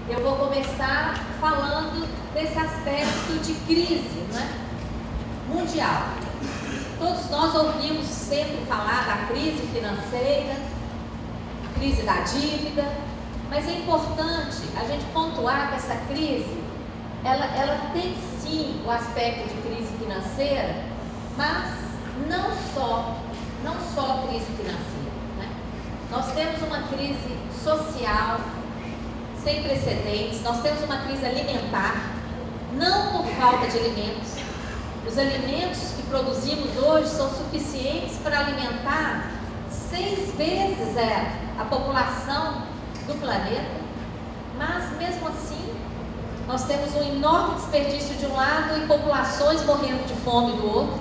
Eu vou começar falando desse aspecto de crise, né? Mundial. Todos nós ouvimos sempre falar da crise financeira, crise da dívida, mas é importante a gente pontuar que essa crise, ela tem sim o aspecto de crise financeira, mas não só crise financeira, né? Nós temos uma crise social sem precedentes, nós temos uma crise alimentar, não por falta de alimentos. Os alimentos que produzimos hoje são suficientes para alimentar 6 vezes a população do planeta, mas mesmo assim nós temos um enorme desperdício de um lado e populações morrendo de fome do outro.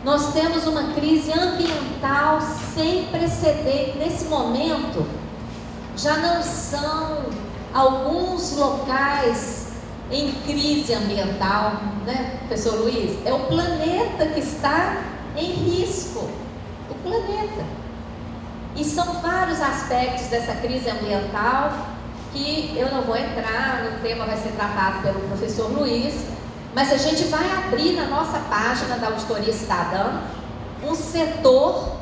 Nós temos uma crise ambiental sem precedente. Nesse momento, já não são alguns locais em crise ambiental, né, professor Luiz? É o planeta que está em risco. O planeta. E são vários aspectos dessa crise ambiental que eu não vou entrar, o tema vai ser tratado pelo professor Luiz, mas a gente vai abrir na nossa página da Auditoria Cidadã um setor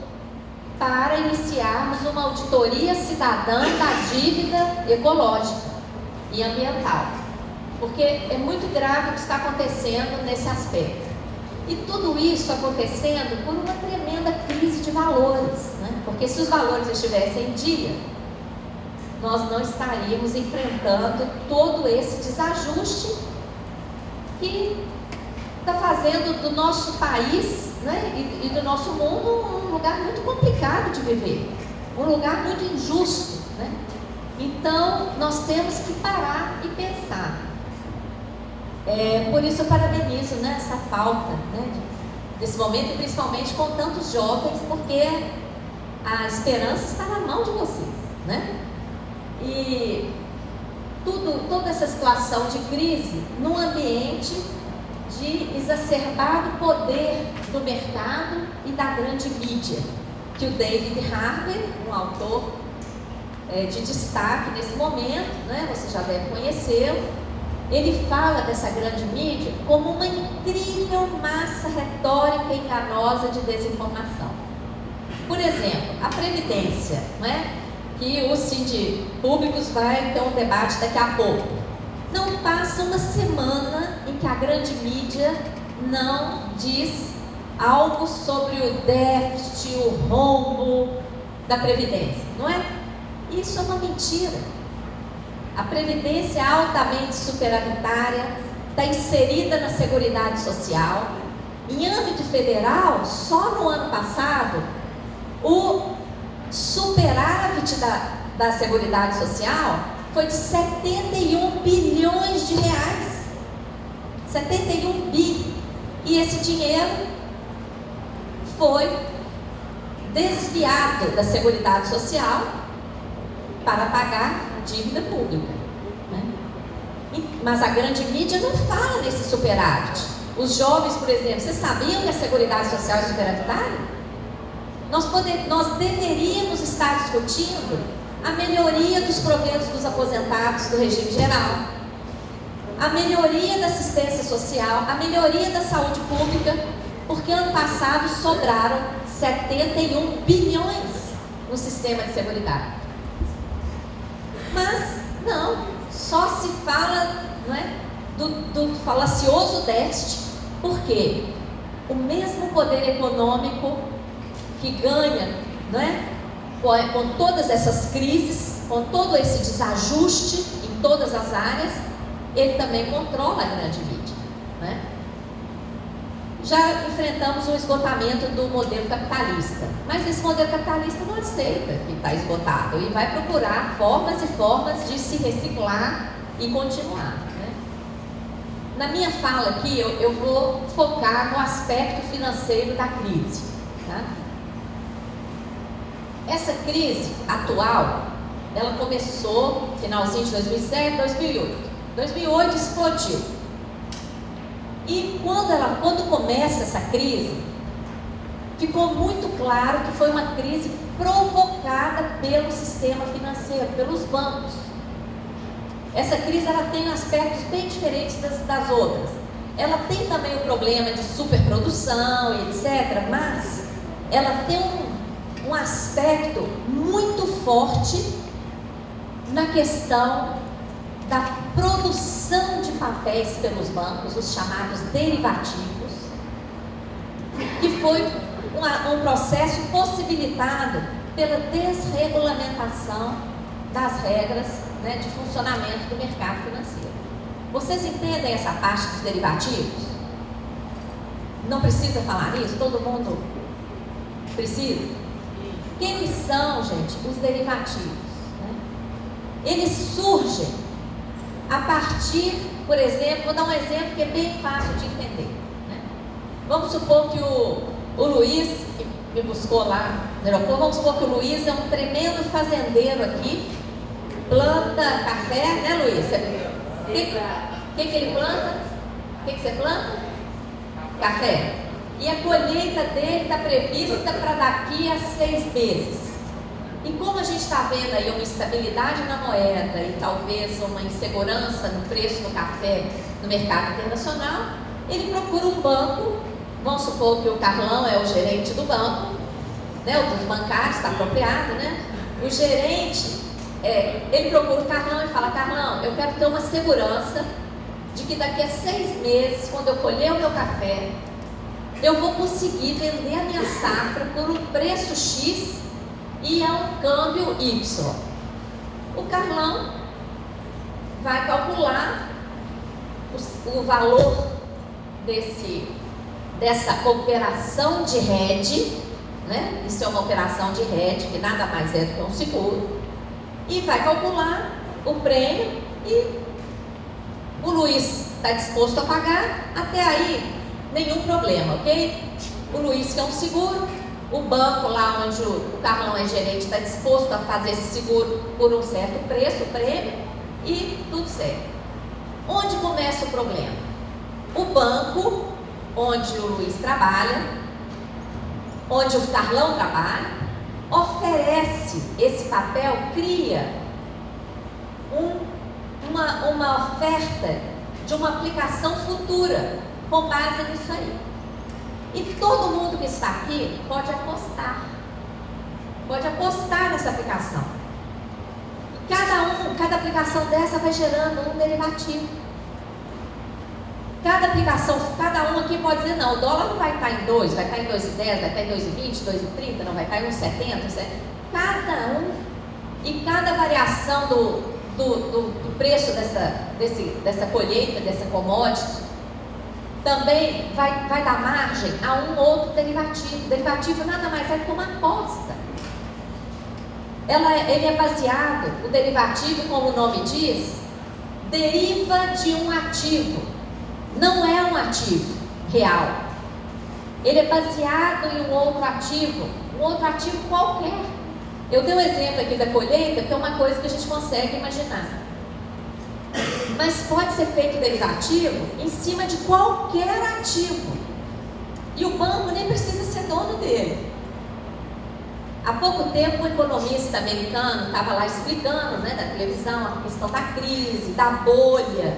para iniciarmos uma auditoria cidadã da dívida ecológica e ambiental, porque é muito grave o que está acontecendo nesse aspecto. E tudo isso acontecendo por uma tremenda crise de valores, né? Porque se os valores estivessem em dia, nós não estaríamos enfrentando todo esse desajuste que está fazendo do nosso país, né, e do nosso mundo um lugar muito complicado de viver, um lugar muito injusto, né? Então nós temos que parar e pensar. Por isso eu parabenizo, né, essa falta, né, desse momento, e principalmente com tantos jovens, porque a esperança está na mão de vocês, né? E toda essa situação de crise num ambiente de exacerbado poder do mercado e da grande mídia, que o David Harvey, um autor de destaque nesse momento, né, você já deve conhecê-lo, ele fala dessa grande mídia como uma incrível massa retórica enganosa de desinformação. Por exemplo, a Previdência, né, que o Sindipúblicos vai ter um debate daqui a pouco. Não passa uma semana em que a grande mídia não diz algo sobre o déficit, o rombo da Previdência, não é? Isso é uma mentira. A Previdência é altamente superavitária, está inserida na Seguridade Social. Em âmbito federal, só no ano passado, o superávit da Seguridade Social foi de 71 bilhões de reais. 71 bi. E esse dinheiro foi desviado da Seguridade Social para pagar dívida pública, né? Mas a grande mídia não fala nesse superávit. Os jovens, por exemplo, vocês sabiam que a Seguridade Social é superavitária? Nós deveríamos estar discutindo a melhoria dos proventos dos aposentados do regime geral, a melhoria da assistência social, a melhoria da saúde pública, porque ano passado sobraram 71 bilhões no sistema de seguridade. Mas não, só se fala, não é, do falacioso déficit, porque o mesmo poder econômico que ganha, não é, com todas essas crises, com todo esse desajuste em todas as áreas, ele também controla a grande mídia, né? Já enfrentamos um esgotamento do modelo capitalista, mas esse modelo capitalista não aceita que está esgotado e vai procurar formas e formas de se reciclar e continuar, né? Na minha fala aqui, eu vou focar no aspecto financeiro da crise, tá? Essa crise atual, ela começou no finalzinho de 2007, 2008. 2008 explodiu. E quando começa essa crise, ficou muito claro que foi uma crise provocada pelo sistema financeiro, pelos bancos. Essa crise ela tem aspectos bem diferentes das outras. Ela tem também o problema de superprodução e etc., mas ela tem um aspecto muito forte na questão da produção de papéis pelos bancos, os chamados derivativos, que foi um processo possibilitado pela desregulamentação das regras, né, de funcionamento do mercado financeiro. Vocês entendem essa parte dos derivativos? Não precisa falar nisso? Todo mundo precisa? Quem são, gente, os derivativos? Né? Eles surgem a partir, por exemplo, vou dar um exemplo que é bem fácil de entender. Né? Vamos supor que o Luiz, que me buscou lá no aeroporto, vamos supor que o Luiz é um tremendo fazendeiro aqui, planta café, né, Luiz? O que ele planta? O que você planta? Café. E a colheita dele está prevista para daqui a 6 meses. E como a gente está vendo aí uma instabilidade na moeda e talvez uma insegurança no preço do café no mercado internacional, ele procura um banco. Vamos supor que o Carlão é o gerente do banco, né, o dos bancários, está apropriado, né? O gerente, ele procura o Carlão e fala: Carlão, eu quero ter uma segurança de que daqui a 6 meses, quando eu colher o meu café, eu vou conseguir vender a minha safra por um preço X e a um câmbio Y. O Carlão vai calcular o valor dessa operação de hedge, né? Isso é uma operação de hedge, que nada mais é do que um seguro, e vai calcular o prêmio e o Luiz está disposto a pagar, até aí nenhum problema, ok? O Luiz quer um seguro, o banco lá onde o Carlão é gerente está disposto a fazer esse seguro por um certo preço, o prêmio, e tudo certo. Onde começa o problema? O banco onde o Luiz trabalha, onde o Carlão trabalha, oferece esse papel, cria uma oferta de uma aplicação futura com base nisso aí. E todo mundo que está aqui pode apostar nessa aplicação. E cada aplicação dessa vai gerando um derivativo. Cada aplicação, cada um aqui pode dizer: não, o dólar não vai estar em 2, vai estar em 2,10, vai estar em 2,20, 2,30, não vai estar em 1,70. Cada um, e cada variação do preço dessa colheita, dessa commodity, também vai dar margem a um outro derivativo. Derivativo nada mais é que uma aposta. Ele é baseado, o derivativo, como o nome diz, deriva de um ativo. Não é um ativo real. Ele é baseado em um outro ativo qualquer. Eu dei um exemplo aqui da colheita, que é uma coisa que a gente consegue imaginar. Mas pode ser feito derivativo em cima de qualquer ativo. E o banco nem precisa ser dono dele. Há pouco tempo, um economista americano estava lá explicando, né, na televisão, a questão da crise, da bolha.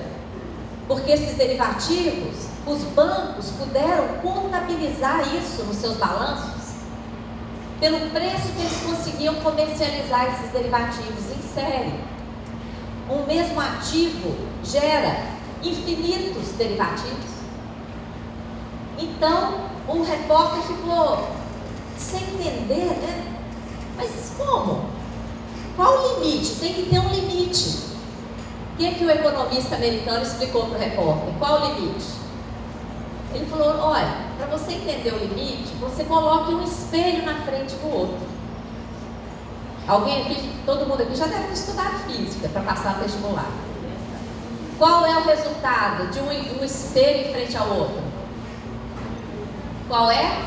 Porque esses derivativos, os bancos puderam contabilizar isso nos seus balanços pelo preço que eles conseguiam comercializar esses derivativos em série. Um mesmo ativo gera infinitos derivativos. Então, o repórter ficou sem entender, né? Mas como? Qual o limite? Tem que ter um limite. O que o economista americano explicou para o repórter? Qual o limite? Ele falou: olha, para você entender o limite, você coloque um espelho na frente do outro. Alguém aqui, todo mundo aqui já deve ter estudado física para passar no vestibular. Qual é o resultado de um espelho em frente ao outro? Qual é?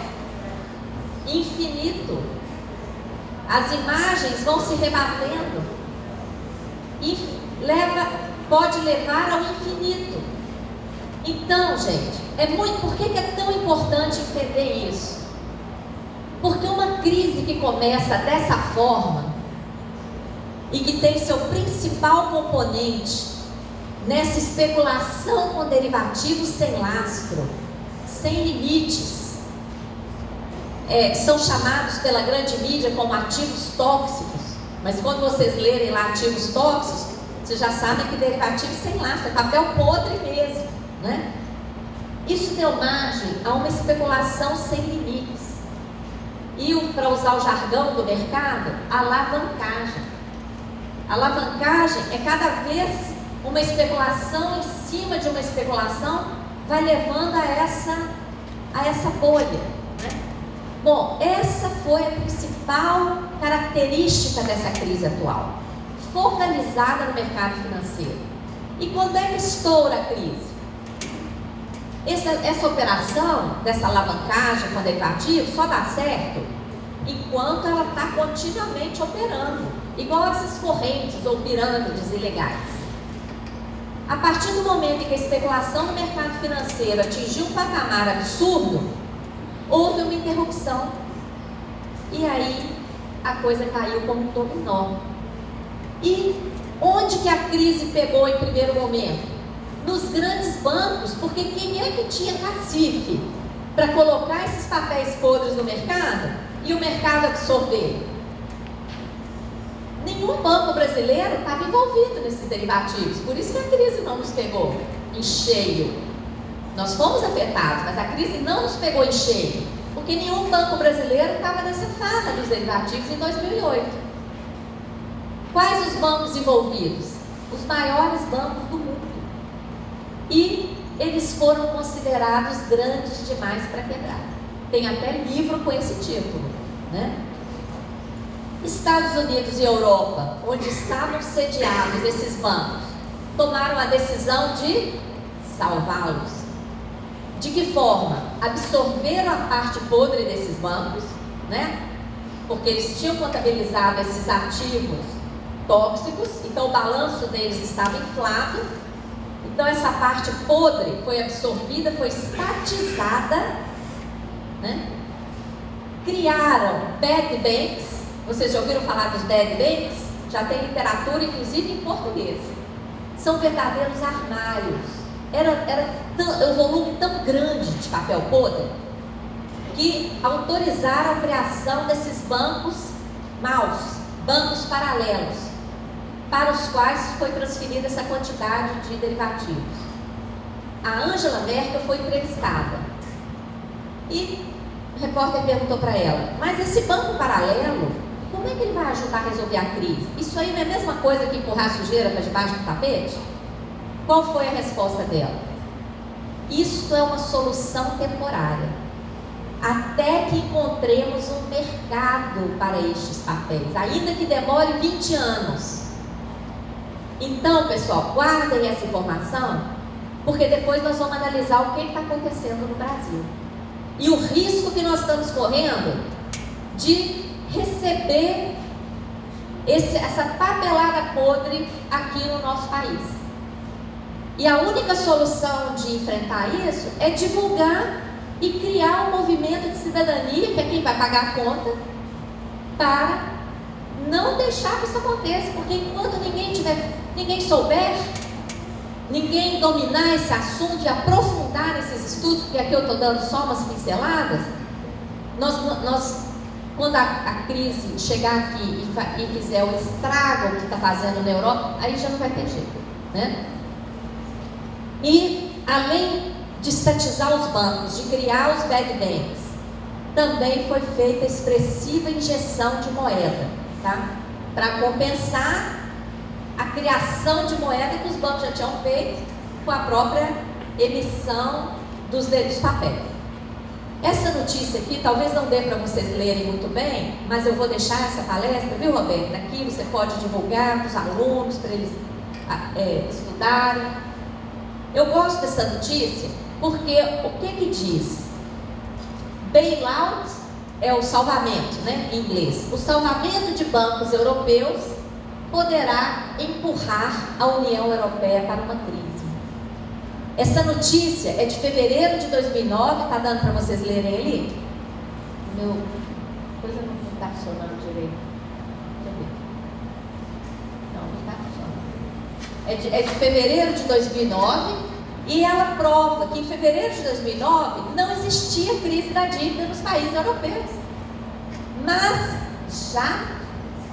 Infinito. As imagens vão se rebatendo e pode levar ao infinito. Então, gente, por que é tão importante entender isso? Porque uma crise que começa dessa forma e que tem seu principal componente nessa especulação com derivativos sem lastro, sem limites. São chamados pela grande mídia como ativos tóxicos, mas quando vocês lerem lá ativos tóxicos, vocês já sabem que derivativos sem lastro, é papel podre mesmo, né? Isso deu margem a uma especulação sem limites. E, para usar o jargão do mercado, alavancagem. Alavancagem é cada vez uma especulação em cima de uma especulação, vai levando a essa bolha. Bom, essa foi a principal característica dessa crise atual, focalizada no mercado financeiro. E quando é que estoura a crise? Essa operação dessa alavancagem com derivativo só dá certo enquanto ela está continuamente operando, igual essas correntes ou pirâmides ilegais. A partir do momento em que a especulação no mercado financeiro atingiu um patamar absurdo, houve uma interrupção e aí a coisa caiu como um dominó. E onde que a crise pegou em primeiro momento? Nos grandes bancos, porque quem é que tinha cacife para colocar esses papéis podres no mercado e o mercado absorver? Nenhum banco brasileiro estava envolvido nesses derivativos, por isso que a crise não nos pegou em cheio. Nós fomos afetados, mas a crise não nos pegou em cheio, porque nenhum banco brasileiro estava nessa farra dos derivativos em 2008. Quais os bancos envolvidos? Os maiores bancos do mundo. E eles foram considerados grandes demais para quebrar. Tem até livro com esse título, né? Estados Unidos e Europa, onde estavam sediados esses bancos, tomaram a decisão de salvá-los. De que forma? Absorveram a parte podre desses bancos, né? Porque eles tinham contabilizado esses ativos tóxicos, então o balanço deles estava inflado. Então essa parte podre foi absorvida, foi estatizada, né? Criaram bad banks. Vocês já ouviram falar dos bad banks? Já tem literatura, inclusive em português. São verdadeiros armários. Era um volume tão grande de papel podre que autorizaram a criação desses bancos maus, bancos paralelos, para os quais foi transferida essa quantidade de derivativos. A Angela Merkel foi entrevistada e o repórter perguntou para ela: mas esse banco paralelo, como é que ele vai ajudar a resolver a crise? Isso aí não é a mesma coisa que empurrar sujeira para debaixo do tapete? Qual foi a resposta dela? Isto é uma solução temporária, até que encontremos um mercado para estes papéis, ainda que demore 20 anos. Então, pessoal, guardem essa informação, porque depois nós vamos analisar o que está acontecendo no Brasil e o risco que nós estamos correndo de receber essa papelada podre aqui no nosso país. E a única solução de enfrentar isso é divulgar e criar um movimento de cidadania, que é quem vai pagar a conta, para não deixar que isso aconteça, porque enquanto ninguém souber, ninguém dominar esse assunto e aprofundar esses estudos, porque aqui eu estou dando só umas pinceladas, quando a crise chegar aqui e fizer o estrago que está fazendo na Europa, aí já não vai ter jeito, né? E além de estatizar os bancos, de criar os bad banks, também foi feita expressiva injeção de moeda, tá? Para compensar a criação de moeda que os bancos já tinham feito com a própria emissão dos papéis. Essa notícia aqui talvez não dê para vocês lerem muito bem, mas eu vou deixar essa palestra, viu, Roberto? Aqui você pode divulgar para os alunos, para eles estudarem. Eu gosto dessa notícia porque o que diz? Bailout é o salvamento, né, em inglês. O salvamento de bancos europeus poderá empurrar a União Europeia para uma crise. Essa notícia é de fevereiro de 2009, está dando para vocês lerem ali? Meu coisa não está funcionando direito. Deixa eu ver. Não está funcionando. é de fevereiro de 2009, e ela prova que em fevereiro de 2009 não existia crise da dívida nos países europeus, mas já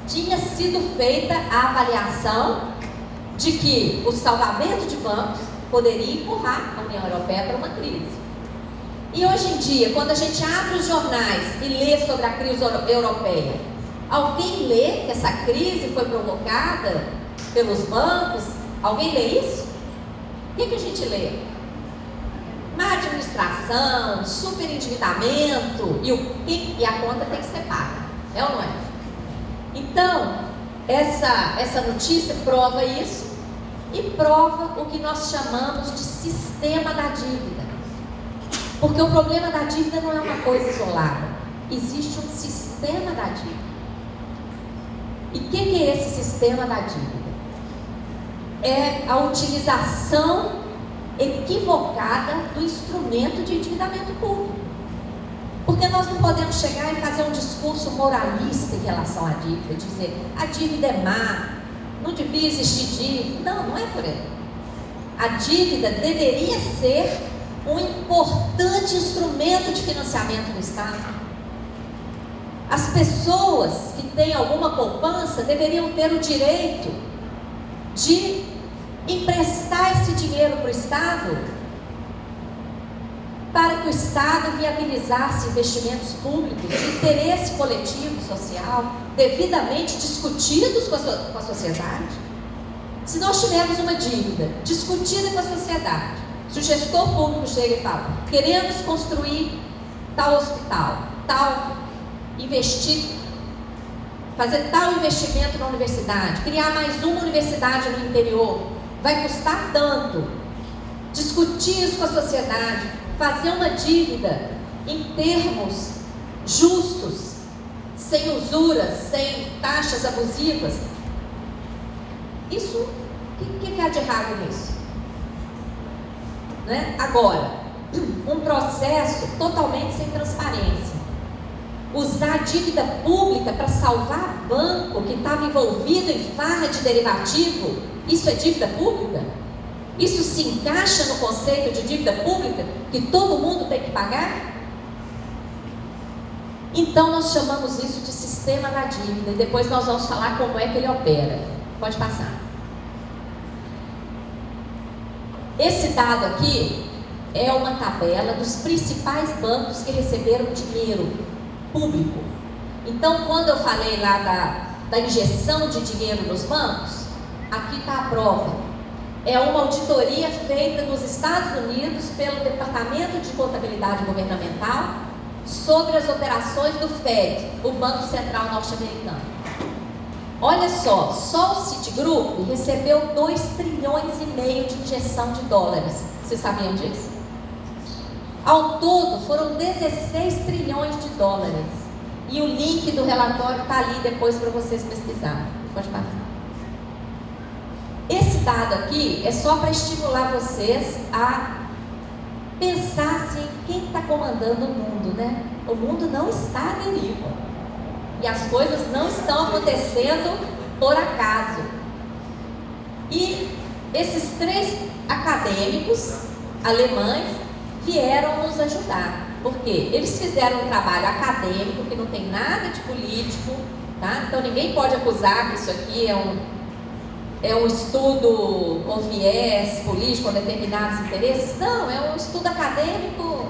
tinha sido feita a avaliação de que o salvamento de bancos poderia empurrar a União Europeia para uma crise. E hoje em dia, quando a gente abre os jornais e lê sobre a crise europeia, alguém lê que essa crise foi provocada pelos bancos? Alguém lê isso? O que a gente lê? Má administração, superendividamento e a conta tem que ser paga. É ou não é? Então, essa notícia prova isso e prova o que nós chamamos de sistema da dívida. Porque o problema da dívida não é uma coisa isolada. Existe um sistema da dívida. E o que é esse sistema da dívida? É a utilização equivocada do instrumento de endividamento público. Porque nós não podemos chegar e fazer um discurso moralista em relação à dívida, dizer a dívida é má, não devia existir dívida. Não, não é por aí. A dívida deveria ser um importante instrumento de financiamento do Estado. As pessoas que têm alguma poupança deveriam ter o direito de emprestar esse dinheiro para o Estado, para que o Estado viabilizasse investimentos públicos de interesse coletivo, social, devidamente discutidos com a sociedade. Se nós tivermos uma dívida discutida com a sociedade, se o gestor público chega e fala, queremos construir tal hospital, fazer tal investimento na universidade, criar mais uma universidade no interior, vai custar tanto. Discutir isso com a sociedade, fazer uma dívida em termos justos, sem usuras, sem taxas abusivas. Isso, o que há de errado nisso? Né? Agora, um processo totalmente sem transparência. Usar a dívida pública para salvar banco que estava envolvido em farra de derivativo, isso é dívida pública? Isso se encaixa no conceito de dívida pública que todo mundo tem que pagar? Então nós chamamos isso de sistema da dívida e depois nós vamos falar como é que ele opera. Pode passar. Esse dado aqui é uma tabela dos principais bancos que receberam dinheiro público. Então, quando eu falei lá da injeção de dinheiro nos bancos, aqui está a prova. É uma auditoria feita nos Estados Unidos pelo Departamento de Contabilidade Governamental sobre as operações do Fed, o Banco Central norte-americano. Olha só o Citigroup recebeu 2,5 trilhões de injeção de dólares. Vocês sabiam disso? Ao todo foram 16 trilhões de dólares. E o link do relatório está ali depois para vocês pesquisarem. Pode passar. Esse dado aqui é só para estimular vocês a pensar assim, quem está comandando o mundo, né? O mundo não está à deriva. E as coisas não estão acontecendo por acaso. E esses 3 acadêmicos alemães vieram nos ajudar. Porque eles fizeram um trabalho acadêmico que não tem nada de político, tá? Então ninguém pode acusar que isso aqui é um estudo com viés político, com determinados interesses. Não, é um estudo acadêmico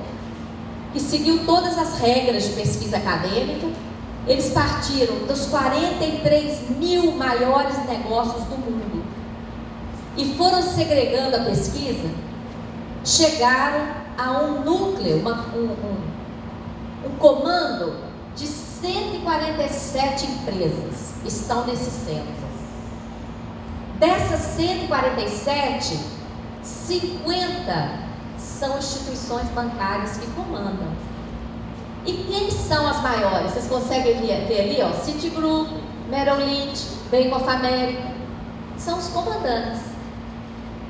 que seguiu todas as regras de pesquisa acadêmica. Eles partiram dos 43 mil maiores negócios do mundo e foram segregando a pesquisa, chegaram a um núcleo, um comando de 147 empresas estão nesse centro. Dessas 147, 50 são instituições bancárias que comandam. E quem são as maiores? Vocês conseguem ver ali, ó, Citigroup, Merrill Lynch, Bank of America, são os comandantes.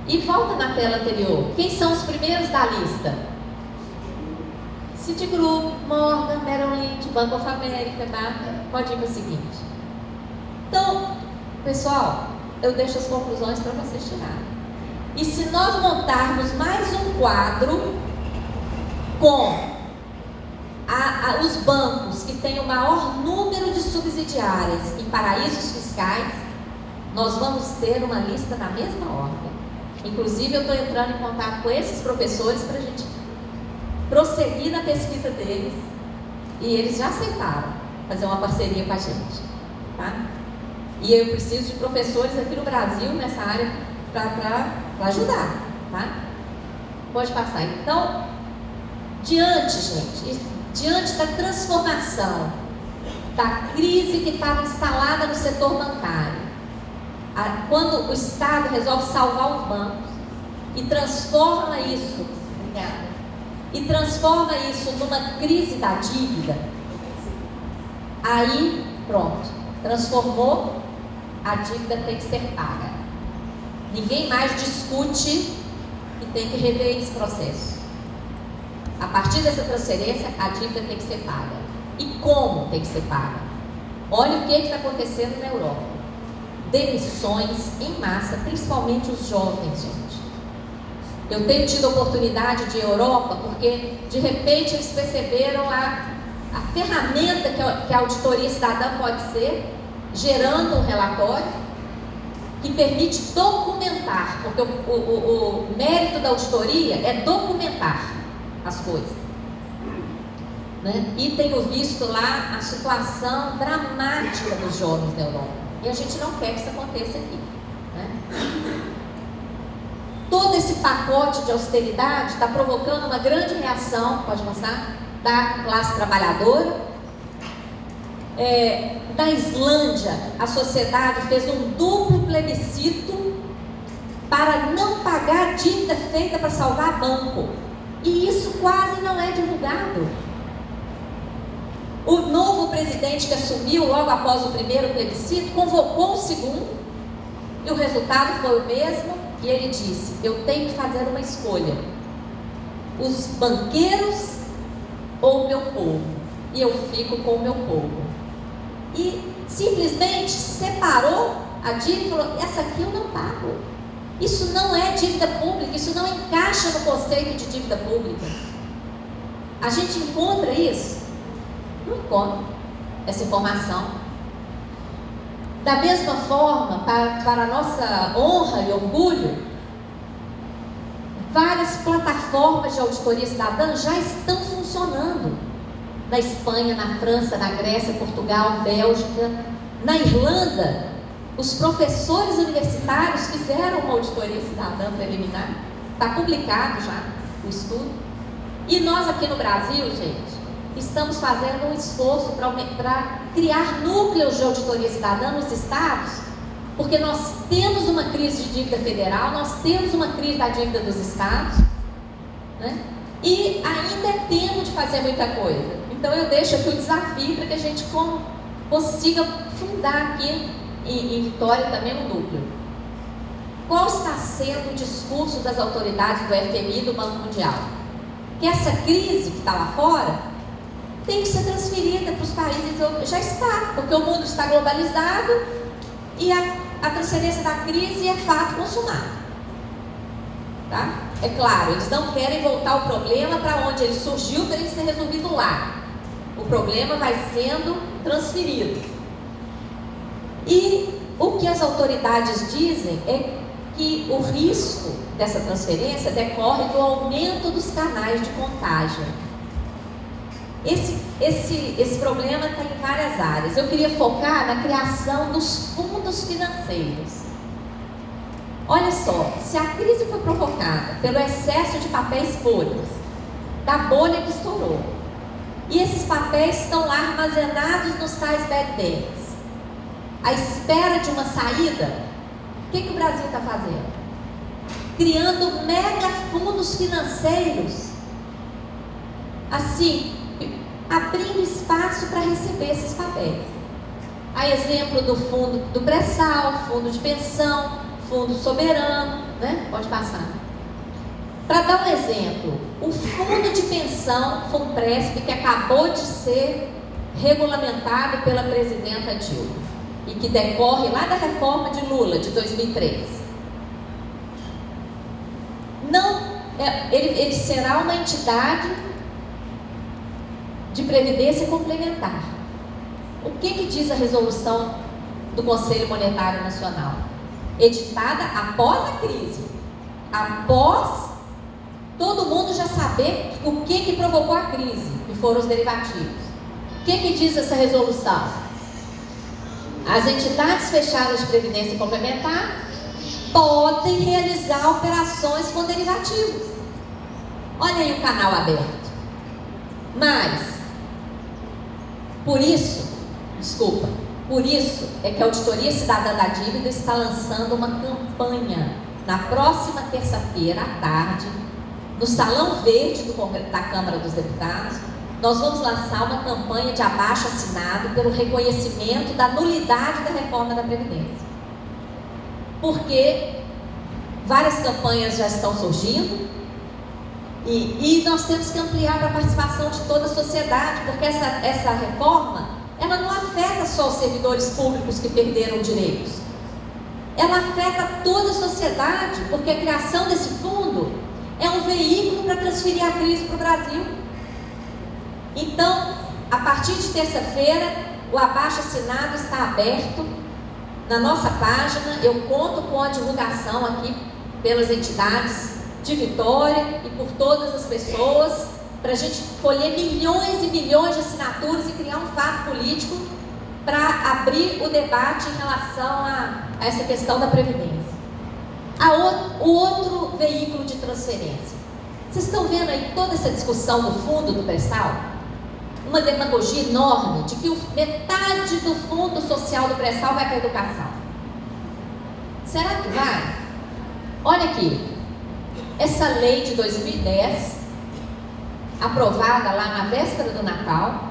E volta na tela anterior, quem são os primeiros da lista? Citigroup, Morgan, Merrill Lynch, Bank of America, tá? Pode ir para o seguinte. Então, pessoal, eu deixo as conclusões para vocês tirarem. E se nós montarmos mais um quadro com os bancos que têm o maior número de subsidiárias em paraísos fiscais, nós vamos ter uma lista na mesma ordem. Inclusive, eu estou entrando em contato com esses professores para a gente prosseguir na pesquisa deles, e eles já aceitaram fazer uma parceria com a gente, tá? E eu preciso de professores aqui no Brasil nessa área para ajudar, tá? Pode passar. Então, diante da transformação, da crise que estava instalada no setor bancário, quando o Estado resolve salvar os bancos e transforma isso, numa crise da dívida, aí pronto, transformou, a dívida tem que ser paga. Ninguém mais discute e tem que rever esse processo. A partir dessa transferência, a dívida tem que ser paga. E como tem que ser paga? Olha o que está acontecendo na Europa. Demissões em massa, principalmente os jovens, gente. Eu tenho tido a oportunidade de ir à Europa, porque de repente eles perceberam a ferramenta que a auditoria cidadã pode ser, gerando um relatório que permite documentar, porque o mérito da auditoria é documentar as coisas, né? E tenho visto lá a situação dramática dos jovens na Europa, e a gente não quer que isso aconteça aqui, né? Todo esse pacote de austeridade está provocando uma grande reação, pode passar, da classe trabalhadora. Na Islândia, a sociedade fez um duplo plebiscito para não pagar dívida feita para salvar banco. E isso quase não é divulgado. O novo presidente que assumiu logo após o primeiro plebiscito convocou o segundo, e o resultado foi o mesmo, e ele disse: eu tenho que fazer uma escolha, os banqueiros ou o meu povo, e eu fico com o meu povo. E simplesmente separou a dívida e falou: essa aqui eu não pago. Isso não é dívida pública, isso não encaixa no conceito de dívida pública. A gente encontra isso? Não encontra essa informação. Da mesma forma, para a nossa honra e orgulho, várias plataformas de auditoria cidadã já estão funcionando. Na Espanha, na França, na Grécia, Portugal, Bélgica, na Irlanda, os professores universitários fizeram uma auditoria cidadã preliminar. Está publicado já o estudo. E nós aqui no Brasil, gente, estamos fazendo um esforço para criar núcleos de auditoria cidadã nos estados, porque nós temos uma crise de dívida federal, nós temos uma crise da dívida dos estados, né? E ainda é tempo de fazer muita coisa. Então eu deixo aqui o desafio para que a gente consiga fundar aqui em Vitória também um núcleo. Qual está sendo o discurso das autoridades do FMI e do Banco Mundial? Que essa crise que está lá fora tem que ser transferida para os países. Já está, porque o mundo está globalizado e a transferência da crise é fato consumado, tá? É claro, eles não querem voltar o problema para onde ele surgiu, para ele ser resolvido lá. O problema vai sendo transferido. E o que as autoridades dizem é que o risco dessa transferência decorre do aumento dos canais de contágio. Esse problema está em várias áreas. Eu queria focar na criação dos fundos financeiros. Olha só, se a crise foi provocada pelo excesso de papéis folhas, da bolha que estourou, e esses papéis estão lá armazenados nos tais bad banks, à espera de uma saída, o que o Brasil está fazendo? Criando mega fundos financeiros, assim, abrindo espaço para receber esses papéis. A exemplo do fundo do pré-sal, fundo de pensão, fundo soberano, né? Pode passar. Para dar um exemplo, o fundo de pensão FUNPRESP, que acabou de ser regulamentado pela presidenta Dilma. e que decorre lá da reforma de Lula, de 2003. Ele será uma entidade de previdência complementar. O que diz a resolução do Conselho Monetário Nacional? Editada após a crise, após todo mundo já saber o que provocou a crise, que foram os derivativos. O que diz essa resolução? As entidades fechadas de previdência complementar podem realizar operações com derivativos. Olha aí o canal aberto. Mas, por isso é que a Auditoria Cidadã da Dívida está lançando uma campanha na próxima terça-feira à tarde, no Salão Verde da Câmara dos Deputados. Nós vamos lançar uma campanha de abaixo-assinado pelo reconhecimento da nulidade da reforma da Previdência. Porque várias campanhas já estão surgindo e nós temos que ampliar para a participação de toda a sociedade, porque essa reforma, ela não afeta só os servidores públicos que perderam direitos. Ela afeta toda a sociedade, porque a criação desse fundo é um veículo para transferir a crise para o Brasil. Então, a partir de terça-feira, o abaixo-assinado está aberto na nossa página. Eu conto com a divulgação aqui pelas entidades de Vitória e por todas as pessoas, para a gente colher milhões e milhões de assinaturas e criar um fato político para abrir o debate em relação a essa questão da Previdência. O outro veículo de transferência. Vocês estão vendo aí toda essa discussão do fundo do pré-sal? Uma demagogia enorme de que metade do fundo social do pré-sal vai para a educação. Será que vai? Olha aqui, essa lei de 2010, aprovada lá na véspera do Natal,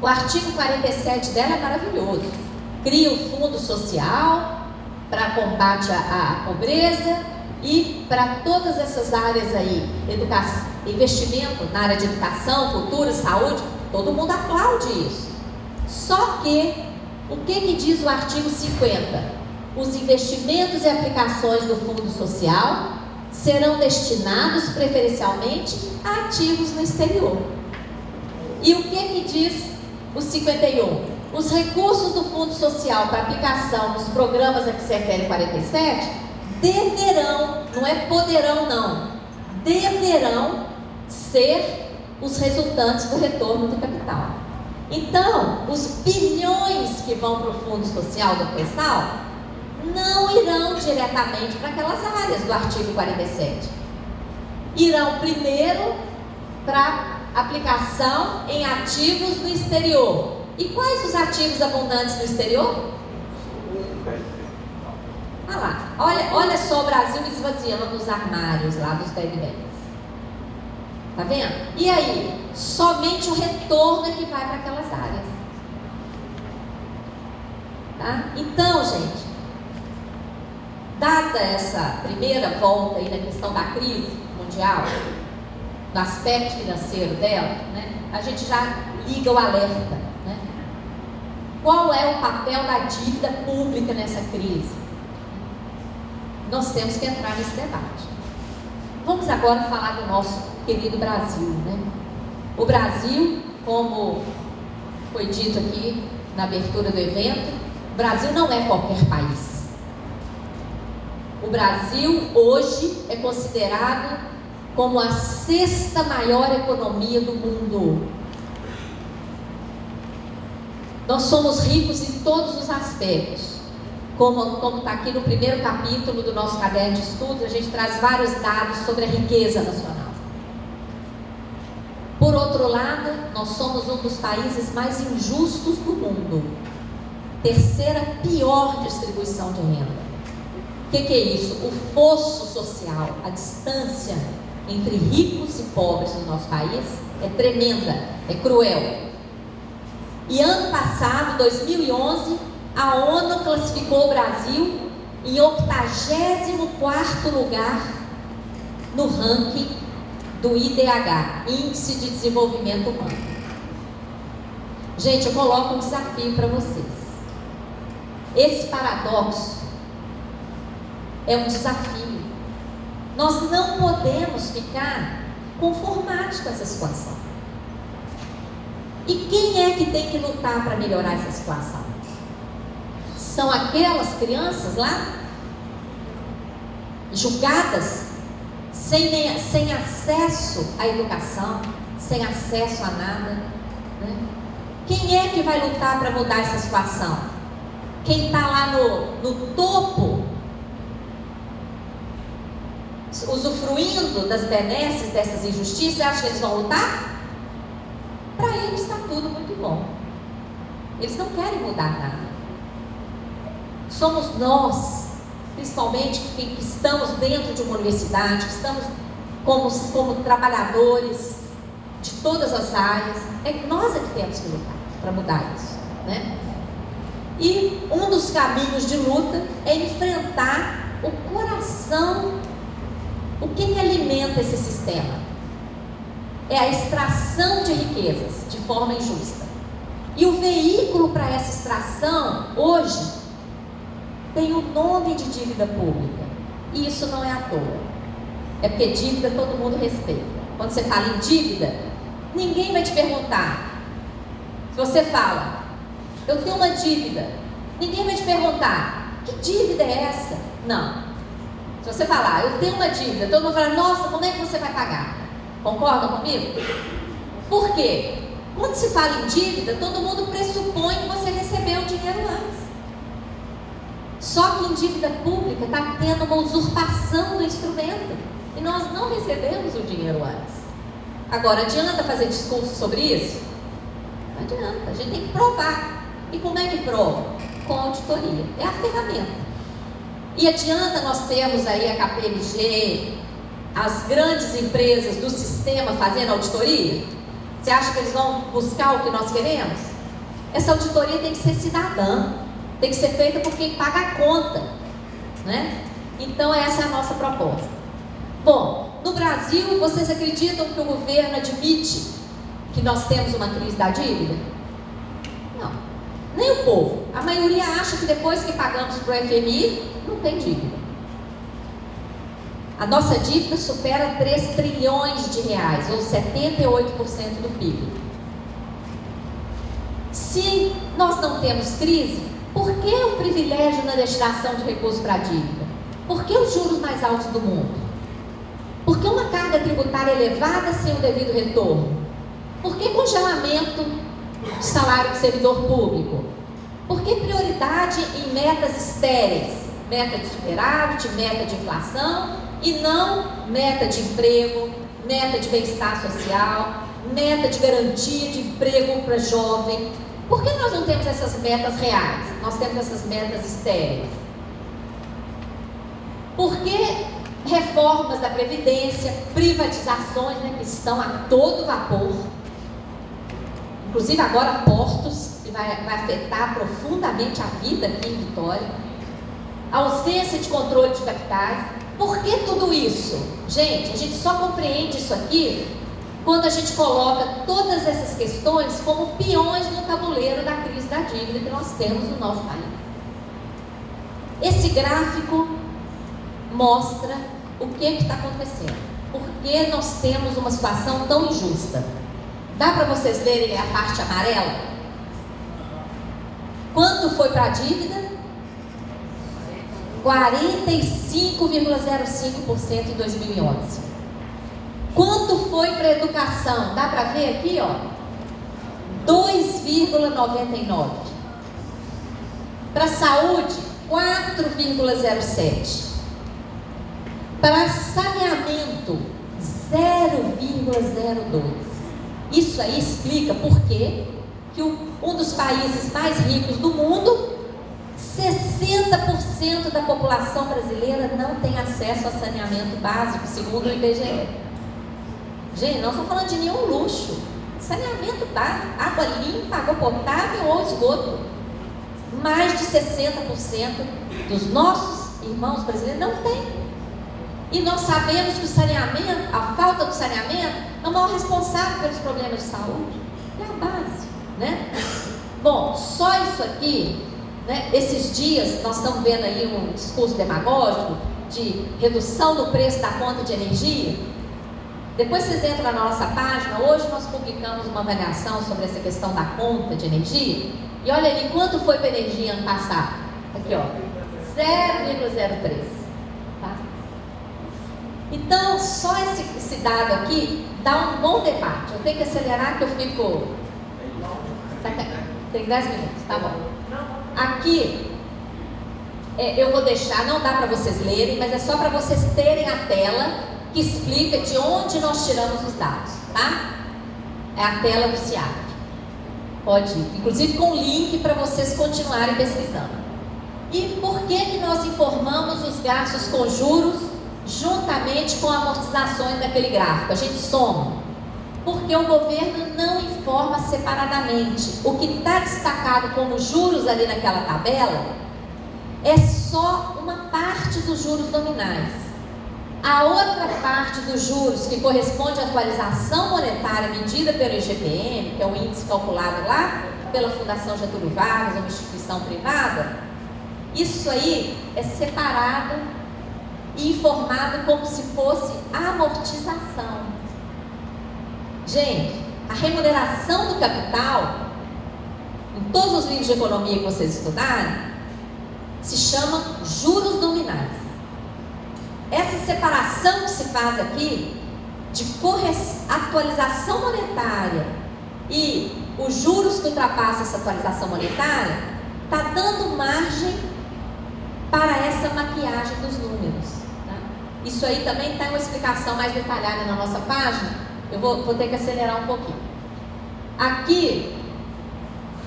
o artigo 47 dela é maravilhoso. Cria o fundo social para combate à pobreza e para todas essas áreas aí, investimento na área de educação, cultura, saúde, todo mundo aplaude isso. Só que, o que diz o artigo 50? Os investimentos e aplicações do fundo social serão destinados preferencialmente a ativos no exterior. E o que diz o 51? Os recursos do Fundo Social para aplicação nos programas a que se refere 47 deverão, não é poderão não, deverão ser os resultantes do retorno do capital. Então, os bilhões que vão para o Fundo Social do pré-sal não irão diretamente para aquelas áreas do artigo 47. Irão primeiro para aplicação em ativos no exterior. E quais os ativos abundantes no exterior? Ah lá, olha só o Brasil esvaziando os armários lá dos bag bags. Tá vendo? E aí, somente o retorno é que vai para aquelas áreas. Tá? Então, gente, dada essa primeira volta aí na questão da crise mundial, do aspecto financeiro dela, né, a gente já liga o alerta, né? Qual é o papel da dívida pública nessa crise? Nós temos que entrar nesse debate. Vamos agora falar do nosso querido Brasil, né? O Brasil, como foi dito aqui na abertura do evento, o Brasil não é qualquer país. O Brasil hoje é considerado como a 6ª maior economia do mundo. Nós somos ricos em todos os aspectos. Como está aqui no primeiro capítulo do nosso caderno de estudos, a gente traz vários dados sobre a riqueza nacional. Por outro lado, nós somos um dos países mais injustos do mundo. 3ª pior distribuição de renda. O que é isso? O fosso social, a distância entre ricos e pobres no nosso país é tremenda, é cruel. E ano passado, 2011, a ONU classificou o Brasil em 84º lugar no ranking do IDH, Índice de Desenvolvimento Humano. Gente, eu coloco um desafio para vocês. Esse paradoxo é um desafio. Nós não podemos ficar conformados com essa situação. E quem é que tem que lutar para melhorar essa situação? São aquelas crianças lá, julgadas, sem acesso à educação, sem acesso a nada, né? Quem é que vai lutar para mudar essa situação? Quem está lá no topo, usufruindo das benesses dessas injustiças, acha que eles vão lutar? Para eles está tudo muito bom. Eles não querem mudar nada. Somos nós, principalmente que estamos dentro de uma universidade, que estamos como trabalhadores de todas as áreas, nós é que temos que lutar para mudar isso, né? E um dos caminhos de luta é enfrentar o coração. O que alimenta esse sistema? É a extração de riquezas de forma injusta. E o veículo para essa extração, hoje, tem o nome de dívida pública. E isso não é à toa. É porque dívida todo mundo respeita. Quando você fala em dívida, ninguém vai te perguntar. Se você fala, eu tenho uma dívida, ninguém vai te perguntar, que dívida é essa? Não. Se você falar, eu tenho uma dívida, todo mundo fala, nossa, como é que você vai pagar? Concordam comigo? Por quê? Quando se fala em dívida, todo mundo pressupõe que você recebeu o dinheiro antes. Só que em dívida pública está tendo uma usurpação do instrumento. E nós não recebemos o dinheiro antes. Agora, adianta fazer discurso sobre isso? Não adianta, a gente tem que provar. E como é que prova? Com auditoria. É a ferramenta. E adianta nós termos aí a KPMG, as grandes empresas do sistema fazendo auditoria? Você acha que eles vão buscar o que nós queremos? Essa auditoria tem que ser cidadã, tem que ser feita por quem paga a conta, né? Então essa é a nossa proposta. Bom, no Brasil, vocês acreditam que o governo admite que nós temos uma crise da dívida? Não, nem o povo. A maioria acha que depois que pagamos para o FMI, não tem dívida. A nossa dívida supera 3 trilhões de reais, ou 78% do PIB. Se nós não temos crise, por que o privilégio na destinação de recursos para a dívida? Por que os juros mais altos do mundo? Por que uma carga tributária elevada sem o devido retorno? Por que congelamento de salário do servidor público? Por que prioridade em metas estéreis? Meta de superávit, meta de inflação e não meta de emprego, meta de bem-estar social, meta de garantia de emprego para jovem. Por que nós não temos essas metas reais? Nós temos essas metas estéreis. Por que reformas da Previdência, privatizações, né, que estão a todo vapor, inclusive agora portos, que vai afetar profundamente a vida aqui em Vitória, a ausência de controle de capitais? Por que tudo isso? Gente, a gente só compreende isso aqui quando a gente coloca todas essas questões como peões no tabuleiro da crise da dívida que nós temos no nosso país. Esse gráfico mostra o que está acontecendo. Por que nós temos uma situação tão injusta? Dá para vocês lerem a parte amarela? Quanto foi para a dívida? 45,05% em 2011. Quanto foi para a educação? Dá para ver aqui, ó? 2,99%. Para a saúde, 4,07%. Para saneamento, 0,02%. Isso aí explica por que um dos países mais ricos do mundo, 60% da população brasileira não tem acesso a saneamento básico, segundo o IBGE. Gente, nós não estamos falando de nenhum luxo. Saneamento básico, água limpa, água potável ou esgoto. Mais de 60% dos nossos irmãos brasileiros não tem. E nós sabemos que o saneamento, a falta do saneamento, é o maior responsável pelos problemas de saúde. É a base, né? Bom, só isso aqui né? Esses dias nós estamos vendo aí um discurso demagógico de redução do preço da conta de energia. Depois vocês entram na nossa página, hoje nós publicamos uma avaliação sobre essa questão da conta de energia. E olha ali, quanto foi para a energia ano passado? Aqui, ó, 0,03. Tá? Então, só esse dado aqui dá um bom debate. Eu tenho que acelerar que eu fico... Tem 10 minutos, tá bom. Aqui, eu vou deixar, não dá para vocês lerem, mas é só para vocês terem a tela que explica de onde nós tiramos os dados, tá? É a tela do CIAP. Pode ir, inclusive com link para vocês continuarem pesquisando. E por que nós informamos os gastos com juros juntamente com amortizações daquele gráfico? A gente soma. Porque o governo não informa separadamente. O que está destacado como juros ali naquela tabela é só uma parte dos juros nominais. A outra parte dos juros, que corresponde à atualização monetária medida pelo IGPM, que é o índice calculado lá pela Fundação Getúlio Vargas, uma instituição privada, isso aí é separado e informado como se fosse amortização. Gente, a remuneração do capital, em todos os livros de economia que vocês estudarem, se chama juros nominais. Essa separação que se faz aqui de atualização monetária e os juros que ultrapassam essa atualização monetária está dando margem para essa maquiagem dos números. Tá? Isso aí também está uma explicação mais detalhada na nossa página. Eu vou ter que acelerar um pouquinho. Aqui,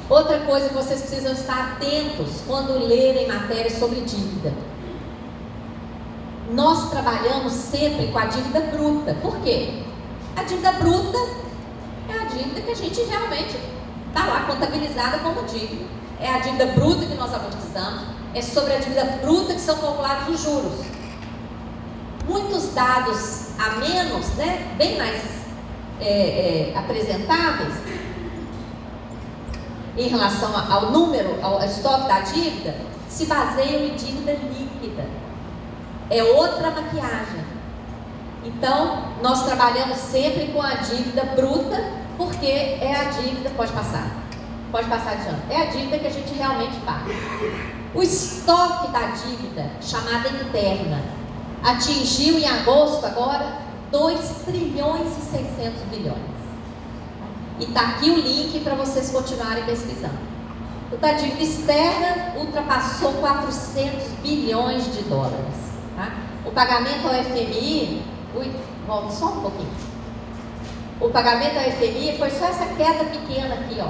outra coisa que vocês precisam estar atentos quando lerem matérias sobre dívida. Nós trabalhamos sempre com a dívida bruta. Por quê? A dívida bruta é a dívida que a gente realmente está lá contabilizada como dívida. É a dívida bruta que nós amortizamos. É sobre a dívida bruta que são calculados os juros. Muitos dados a menos, né, bem mais apresentáveis em relação ao número, ao estoque da dívida, se baseiam em dívida líquida. É outra maquiagem. Então, nós trabalhamos sempre com a dívida bruta, porque é a dívida, pode passar adiante, é a dívida que a gente realmente paga. O estoque da dívida, chamada interna, atingiu em agosto agora 2 trilhões e 600 bilhões. E está aqui o link para vocês continuarem pesquisando. O da dívida externa ultrapassou 400 bilhões de dólares. Tá? O pagamento ao FMI, volta só um pouquinho. O pagamento ao FMI foi só essa queda pequena aqui, ó.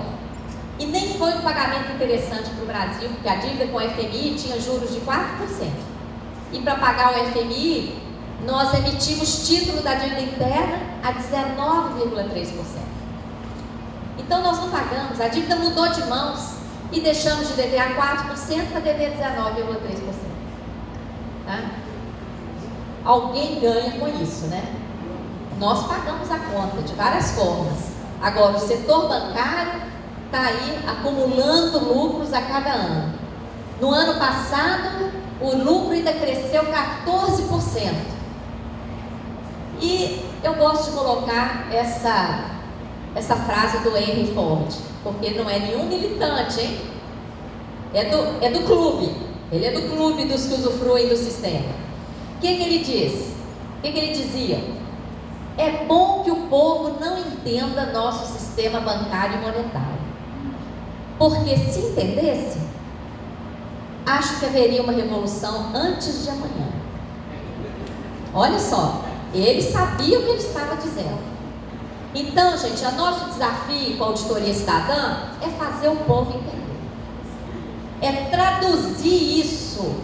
E nem foi um pagamento interessante para o Brasil, porque a dívida com o FMI tinha juros de 4%. E para pagar o FMI, nós emitimos título da dívida interna a 19,3%. Então nós não pagamos, a dívida mudou de mãos e deixamos de dever a 4% para dever 19,3%. Tá? Alguém ganha com isso, né? Nós pagamos a conta de várias formas. Agora, o setor bancário está aí acumulando lucros a cada ano. No ano passado, o lucro ainda cresceu 14%. E eu gosto de colocar essa frase do Henry Ford, porque não é nenhum militante, hein? É do clube. Ele é do clube dos que usufruem do sistema. O que ele diz? O que ele dizia? É bom que o povo não entenda nosso sistema bancário e monetário. Porque se entendesse, acho que haveria uma revolução antes de amanhã. Olha só. Ele sabia o que ele estava dizendo. Então, gente, o nosso desafio com a auditoria cidadã é fazer o povo entender. É traduzir isso,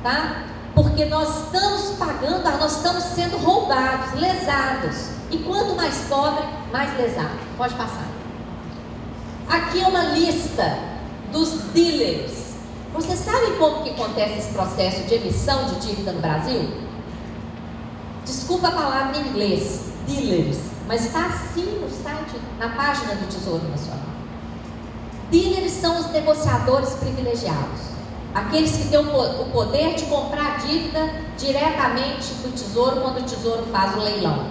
tá? Porque nós estamos pagando, nós estamos sendo roubados, lesados. E quanto mais pobre, mais lesado. Pode passar. Aqui é uma lista dos dealers. Vocês sabem como que acontece esse processo de emissão de dívida no Brasil? Desculpa a palavra em inglês, dealers, mas está assim no site, na página do Tesouro Nacional. Dealers são os negociadores privilegiados, aqueles que têm o poder de comprar a dívida diretamente do Tesouro quando o Tesouro faz o leilão.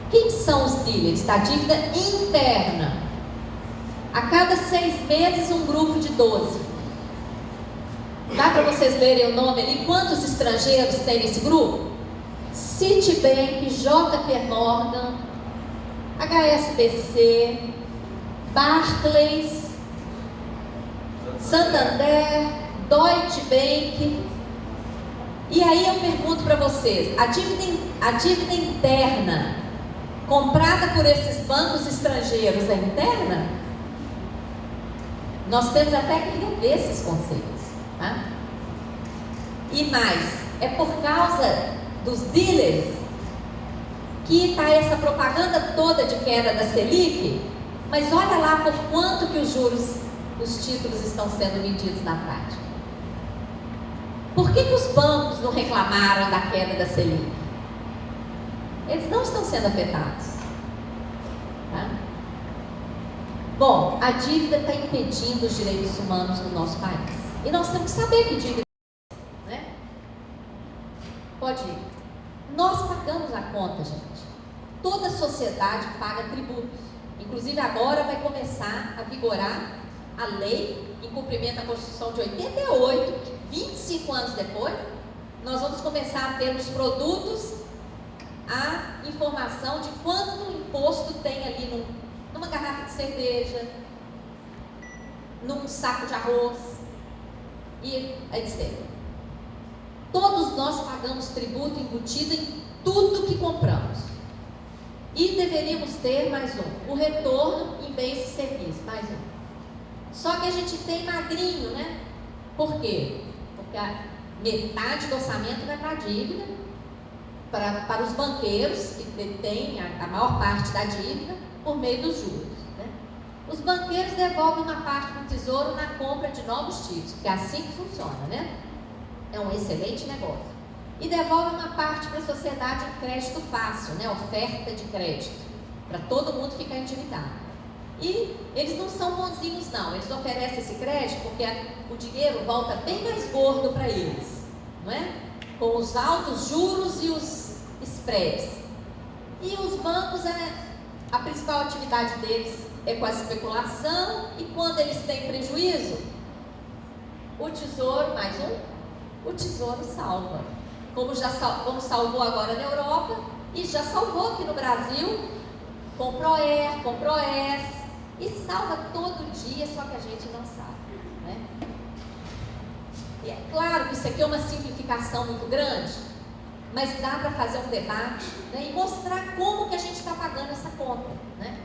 Quem são os dealers da dívida interna? A cada 6 meses, um grupo de 12. Dá para vocês lerem o nome ali? Quantos estrangeiros tem nesse grupo? Citibank, JP Morgan, HSBC, Barclays, Santander, Deutsche Bank. E aí eu pergunto para vocês, a dívida interna comprada por esses bancos estrangeiros é interna? Nós temos até que rever esses conceitos, tá? E mais, é por causa dos dealers que está essa propaganda toda de queda da Selic, mas olha lá por quanto que os juros, os títulos estão sendo vendidos na prática. Por que os bancos não reclamaram da queda da Selic? Eles não estão sendo afetados, tá? Bom, a dívida está impedindo os direitos humanos no nosso país. E nós temos que saber que dívida é, né? Pode ir. Nós pagamos a conta, gente. Toda sociedade paga tributos. Inclusive agora vai começar a vigorar a lei em cumprimento à Constituição de 88, 25 anos depois, nós vamos começar a ter nos produtos a informação de quanto imposto tem ali numa garrafa de cerveja, num saco de arroz e etc. Todos nós pagamos tributo embutido em tudo que compramos. E deveríamos ter mais um, o retorno em bens e serviços, mais um. Só que a gente tem magrinho, né? Por quê? Porque a metade do orçamento vai para a dívida, para os banqueiros, que detêm a maior parte da dívida, por meio dos juros, né? Os banqueiros devolvem uma parte do tesouro na compra de novos títulos, que é assim que funciona, né? É um excelente negócio. E devolve uma parte para a sociedade em crédito fácil, né? Oferta de crédito, para todo mundo ficar endividado. E eles não são bonzinhos não, eles oferecem esse crédito porque o dinheiro volta bem mais gordo para eles, não é? Com os altos juros e os spreads. E os bancos, a principal atividade deles é com a especulação, e quando eles têm prejuízo, o tesouro, mais um, o tesouro salva. Como salvou agora na Europa, e já salvou aqui no Brasil, com PROER, com PROES, e salva todo dia, só que a gente não sabe, né? E é claro que isso aqui é uma simplificação muito grande, mas dá para fazer um debate, né, e mostrar como que a gente está pagando essa conta, né?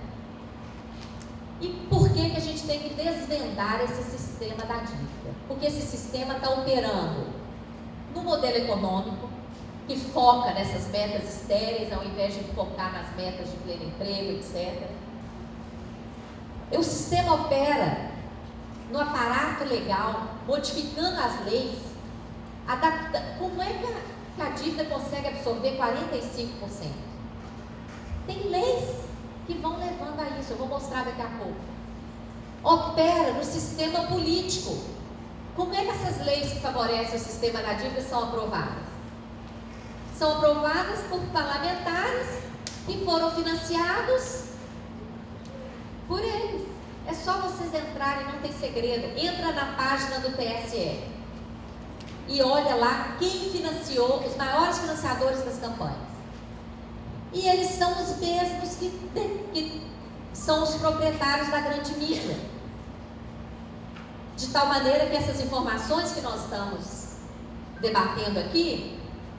E por que a gente tem que desvendar esse sistema da dívida? Porque esse sistema está operando no modelo econômico, que foca nessas metas estéreis, ao invés de focar nas metas de pleno emprego, etc. O sistema opera no aparato legal, modificando as leis, como é que a dívida consegue absorver 45%? Tem leis que vão levando a isso, eu vou mostrar daqui a pouco. Opera no sistema político. Como é que essas leis que favorecem o sistema da dívida são aprovadas? São aprovadas por parlamentares que foram financiados por eles. É só vocês entrarem, não tem segredo. Entra na página do TSE e olha lá quem financiou, os maiores financiadores das campanhas. E eles são os mesmos que são os proprietários da grande mídia. De tal maneira que essas informações que nós estamos debatendo aqui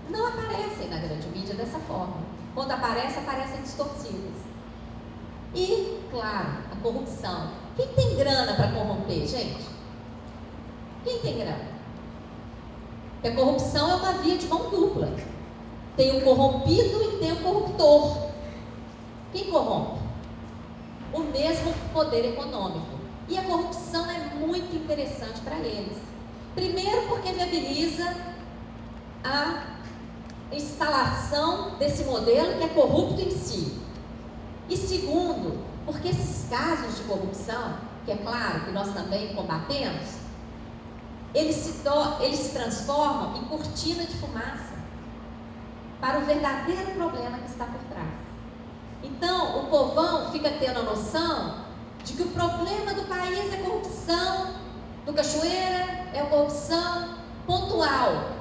não aparecem na grande mídia dessa forma. Quando aparecem distorcidas. E, claro, a corrupção. Quem tem grana para corromper, gente? Quem tem grana? Porque a corrupção é uma via de mão dupla. Tem o corrompido e tem o corruptor. Quem corrompe? O mesmo poder econômico. E a corrupção é muito interessante para eles. Primeiro, porque viabiliza a instalação desse modelo que é corrupto em si. E segundo, porque esses casos de corrupção que é claro que nós também combatemos, eles se transformam em cortina de fumaça para o verdadeiro problema que está por trás. Então, o povão fica tendo a noção de que o problema do país é corrupção, do Cachoeira é a corrupção pontual,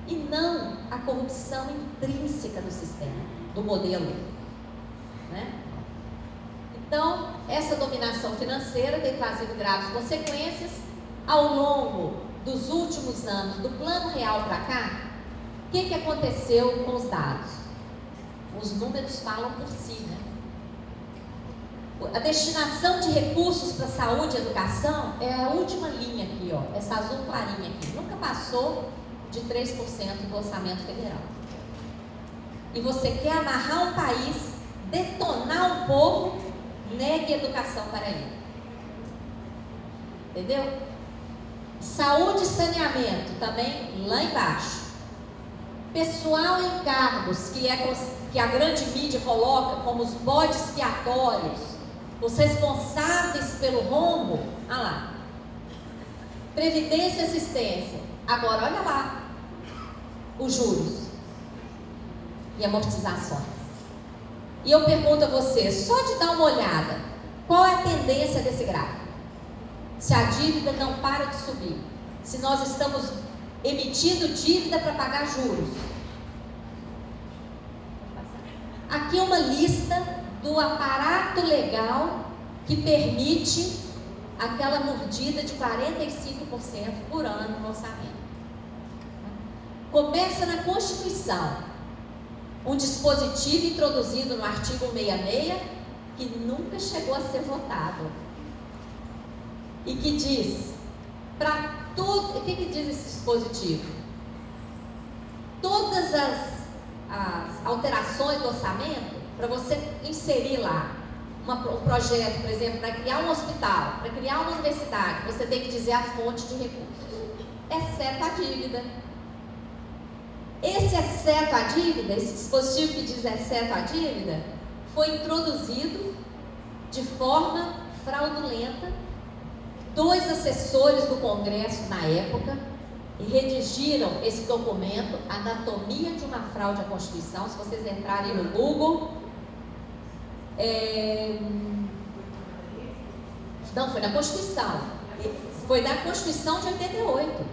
e não a corrupção intrínseca do sistema, do modelo, né? Então, essa dominação financeira tem trazido graves consequências. Ao longo dos últimos anos, do Plano Real para cá, o que aconteceu com os dados? Os números falam por si, né? A destinação de recursos para saúde e educação é a última linha aqui, ó, essa azul clarinha aqui. Nunca passou de 3% do orçamento federal. E você quer amarrar um país, detonar um povo, negue educação para ele. Entendeu? Saúde e saneamento também lá embaixo. Pessoal em cargos que a grande mídia coloca como os bodes expiatórios, os responsáveis pelo rombo, olha lá. Previdência e assistência. Agora olha lá os juros e amortizações. E eu pergunto a você, só de dar uma olhada, qual é a tendência desse gráfico? Se a dívida não para de subir, se nós estamos emitindo dívida para pagar juros. Aqui é uma lista do aparato legal que permite aquela mordida de 45% por ano no orçamento. Começa na Constituição, um dispositivo introduzido no artigo 166, que nunca chegou a ser votado, e que diz, para tudo, o que diz esse dispositivo? Todas as alterações do orçamento, para você inserir lá um projeto, por exemplo, para criar um hospital, para criar uma universidade, você tem que dizer a fonte de recursos, exceto a dívida. Esse exceto a dívida, esse dispositivo que diz exceto a dívida, foi introduzido de forma fraudulenta. 2 assessores do Congresso na época redigiram esse documento, Anatomia de uma Fraude à Constituição. Se vocês entrarem no Google, não, foi na Constituição, foi na Constituição de 88.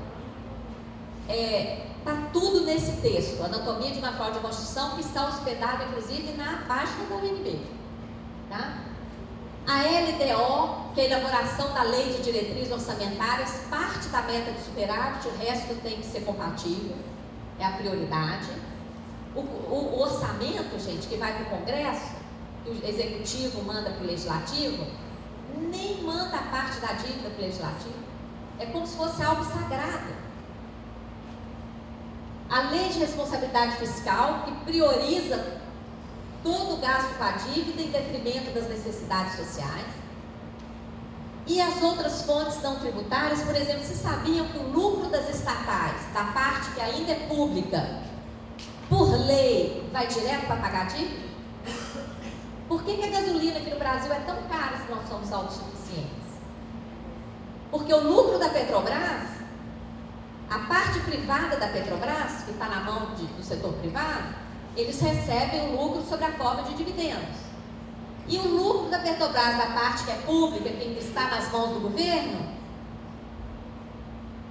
Está tudo nesse texto, Anatomia de uma Fraude à Constituição, que está hospedado inclusive na página da UNB, tá? A LDO, que é a elaboração da Lei de Diretrizes Orçamentárias, parte da meta de superávit, o resto tem que ser compatível, é a prioridade. O orçamento, gente, que vai para o Congresso, que o Executivo manda para o Legislativo, nem manda a parte da dívida para o Legislativo. É como se fosse algo sagrado. A Lei de Responsabilidade Fiscal, que prioriza todo o gasto com a dívida em detrimento das necessidades sociais. E as outras fontes não tributárias, por exemplo, vocês sabiam que o lucro das estatais, da parte que ainda é pública, por lei, vai direto para pagar a dívida? Por que a gasolina aqui no Brasil é tão cara se nós somos autossuficientes? Porque o lucro da Petrobras, a parte privada da Petrobras, que está na mão do setor privado, eles recebem o lucro sob a forma de dividendos. E o lucro da Petrobras, da parte que é pública, que ainda está nas mãos do governo,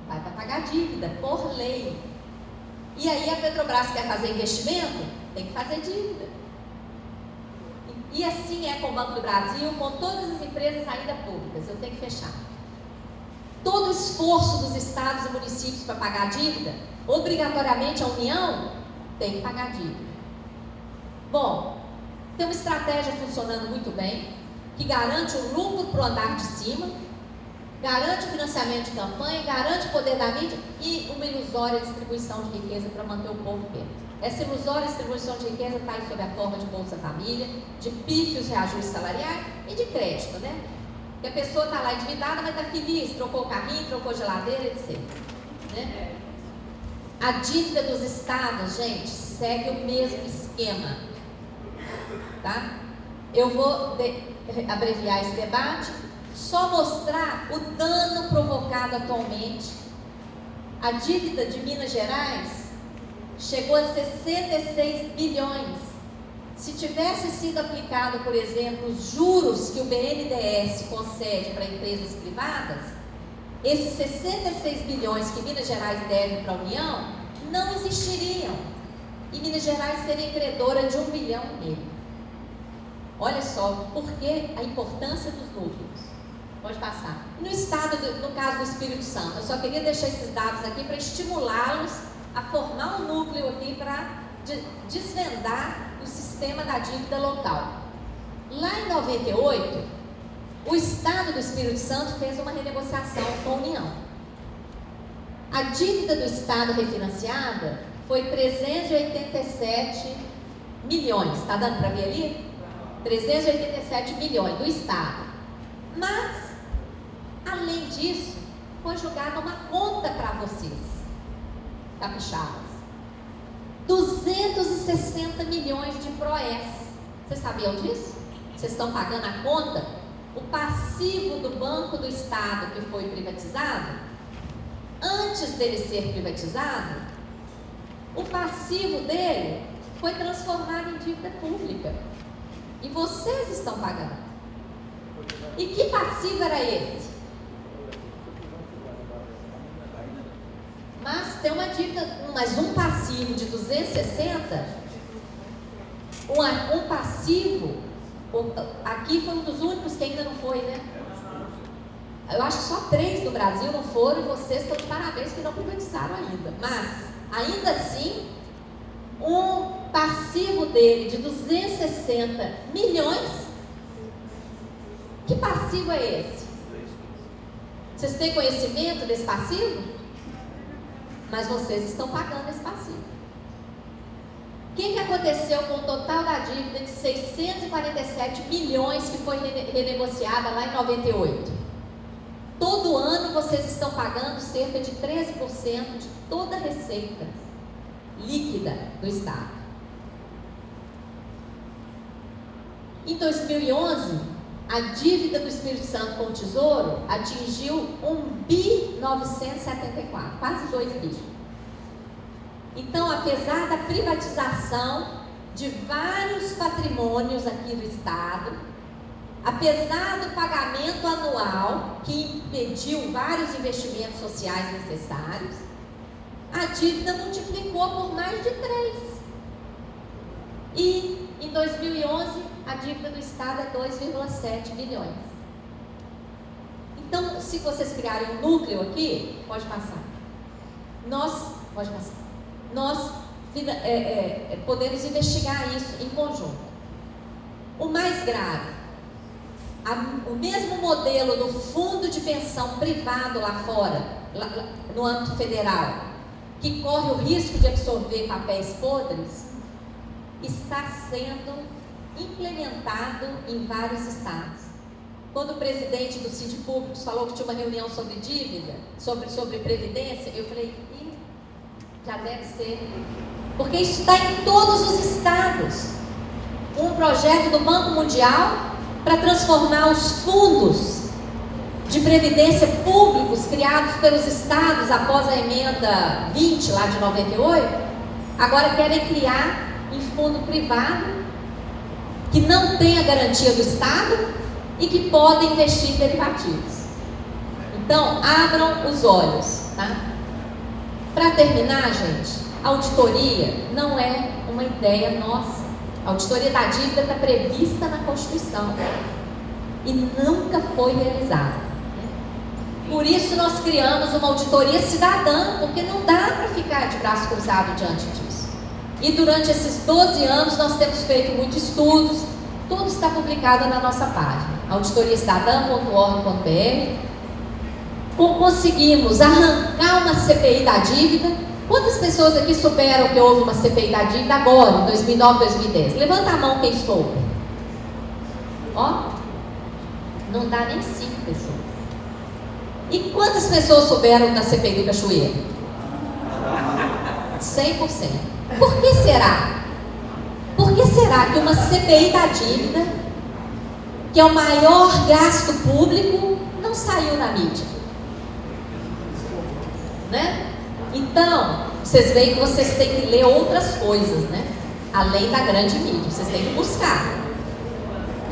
vai para pagar dívida, por lei. E aí a Petrobras quer fazer investimento, tem que fazer dívida. E assim é com o Banco do Brasil, com todas as empresas ainda públicas, eu tenho que fechar. Todo o esforço dos estados e municípios para pagar a dívida, obrigatoriamente a União tem que pagar a dívida. Bom, tem uma estratégia funcionando muito bem, que garante o lucro para o andar de cima, garante o financiamento de campanha, garante o poder da mídia e uma ilusória distribuição de riqueza para manter o povo perto. Essa ilusória distribuição de riqueza está aí sob a forma de Bolsa Família, de pífios reajustes salariais e de crédito, né? Que a pessoa está lá endividada, mas está feliz, trocou carrinho, trocou geladeira, etc. Né? A dívida dos estados, gente, segue o mesmo esquema. Tá? Eu vou abreviar esse debate. só mostrar o dano provocado atualmente. A dívida de Minas Gerais chegou a 66 bilhões. Se tivesse sido aplicado, por exemplo, os juros que o BNDES concede para empresas privadas, esses 66 bilhões que Minas Gerais deve para a União não existiriam. E Minas Gerais seria credora de 1,5 bilhão. Olha só, porque a importância dos núcleos. Pode passar. No estado, no caso do Espírito Santo, eu só queria deixar esses dados aqui para estimulá-los a formar um núcleo aqui para desvendar o sistema da dívida local. Lá em 98, o estado do Espírito Santo fez uma renegociação com a União. A dívida do estado refinanciada foi 387 milhões. Está dando para ver ali? 387 milhões do estado. Mas, além disso, foi jogada uma conta para vocês, capixabas. 260 milhões de PROES. Vocês sabiam disso? Vocês estão pagando a conta? O passivo do Banco do Estado que foi privatizado, antes dele ser privatizado, o passivo dele foi transformado em dívida pública. E vocês estão pagando. E que passivo era esse? Mas tem uma dívida, mas um passivo de 260, um passivo, aqui foi um dos únicos que ainda não foi, né? Eu acho que só 3 do Brasil não foram, e vocês estão de parabéns que não privatizaram ainda. Mas, ainda assim, um passivo dele de 260 milhões, que passivo é esse? Vocês têm conhecimento desse passivo? Mas vocês estão pagando esse passivo. O que aconteceu com o total da dívida de 647 milhões que foi renegociada lá em 98? Todo ano vocês estão pagando cerca de 13% de toda a receita líquida do Estado. Em 2011, a dívida do Espírito Santo com o Tesouro atingiu 1.974, quase 2 bi. Então, apesar da privatização de vários patrimônios aqui do Estado, apesar do pagamento anual que impediu vários investimentos sociais necessários, a dívida multiplicou por mais de 3. E em 2011, a dívida do Estado é 2,7 bilhões. Então, se vocês criarem um núcleo aqui, pode passar. Nós podemos investigar isso em conjunto. O mais grave, o mesmo modelo do fundo de pensão privado lá fora, no âmbito federal, que corre o risco de absorver papéis podres, está sendo implementado em vários estados. Quando o presidente do Sindicato Público falou que tinha uma reunião sobre dívida, sobre previdência, eu falei, já deve ser, porque isso está em todos os estados. Um projeto do Banco Mundial para transformar os fundos de previdência públicos criados pelos estados após a emenda 20 lá de 98, agora querem criar em fundo privado que não tem a garantia do Estado e que podem investir em derivativos. Então, abram os olhos, tá? Para terminar, gente, a auditoria não é uma ideia nossa. A auditoria da dívida está prevista na Constituição e nunca foi realizada. Por isso nós criamos uma auditoria cidadã, porque não dá para ficar de braço cruzado diante disso. E durante esses 12 anos nós temos feito muitos estudos, tudo está publicado na nossa página, auditoriacidadã.org.br. Conseguimos arrancar uma CPI da dívida. Quantas pessoas aqui souberam que houve uma CPI da dívida agora, em 2009, 2010? Levanta a mão quem soube. Ó, não dá nem 5 pessoas. E quantas pessoas souberam da CPI do Cachoeiro? 100%. Por que será? Por que será que uma CPI da dívida que é o maior gasto público, não saiu na mídia, né? Então, vocês veem que vocês têm que ler outras coisas, né? Além da grande mídia, vocês têm que buscar.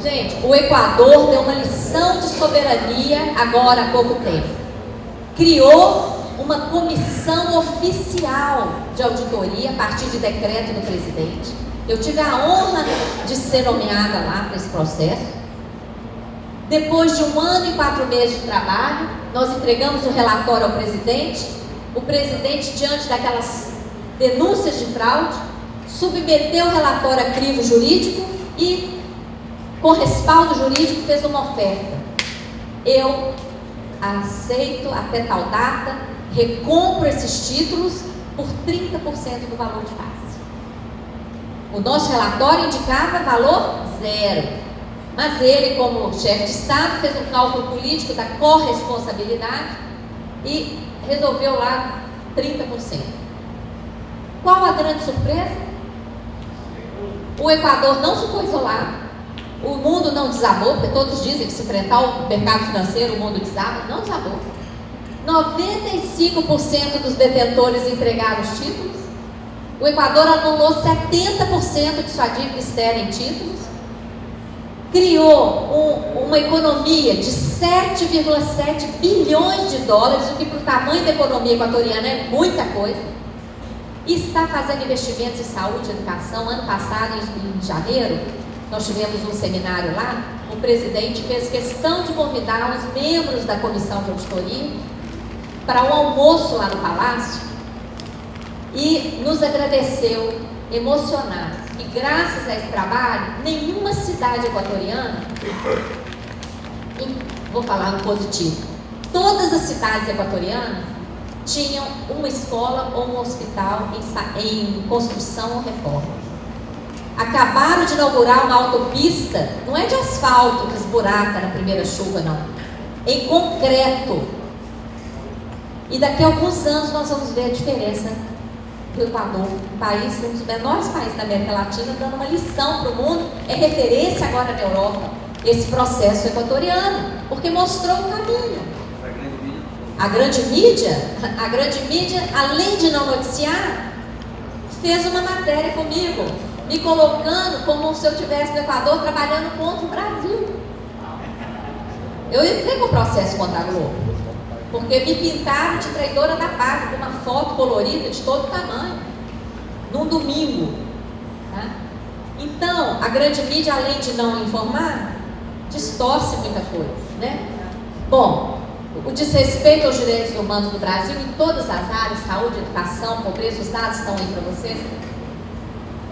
Gente, o Equador deu uma lição de soberania agora há pouco tempo. Criou uma comissão oficial de auditoria a partir de decreto do presidente. Eu tive a honra de ser nomeada lá para esse processo. Depois de 1 ano e 4 meses de trabalho, nós entregamos o relatório ao presidente. O presidente, diante daquelas denúncias de fraude, submeteu o relatório a crivo jurídico e, com respaldo jurídico, fez uma oferta. Eu aceito até tal data, recompro esses títulos por 30% do valor de face. O nosso relatório indicava valor zero. Mas ele, como chefe de Estado, fez um cálculo político da corresponsabilidade e resolveu lá 30%. Qual a grande surpresa? O Equador não ficou isolado. O mundo não desabou, porque todos dizem que se enfrentar o mercado financeiro, o mundo desaba. Não desabou. 95% dos detentores entregaram os títulos. O Equador anulou 70% de sua dívida externa em títulos. Criou uma economia de 7,7 bilhões de dólares, o que para o tamanho da economia equatoriana é muita coisa. E está fazendo investimentos em saúde e educação. Ano passado, em janeiro, nós tivemos um seminário lá. O presidente fez questão de convidar os membros da comissão de auditoria para um almoço lá no Palácio e nos agradeceu, emocionado. E graças a esse trabalho, nenhuma cidade equatoriana, vou falar no positivo, todas as cidades equatorianas tinham uma escola ou um hospital em construção ou reforma. Acabaram de inaugurar uma autopista, não é de asfalto que esburaca na primeira chuva, não, em concreto. E daqui a alguns anos nós vamos ver a diferença do Equador, um país, um dos menores países da América Latina, dando uma lição para o mundo, é referência agora na Europa, esse processo equatoriano, porque mostrou o caminho. A grande mídia, além de não noticiar, fez uma matéria comigo, me colocando como se eu estivesse no Equador trabalhando contra o Brasil. Eu entrei com o processo contra a Globo, porque me pintaram de traidora da pátria, com uma foto colorida de todo tamanho, num domingo. Tá? Então, a grande mídia, além de não informar, distorce muita coisa, né? Bom, o desrespeito aos direitos humanos do Brasil em todas as áreas, saúde, educação, pobreza, os dados estão aí para vocês,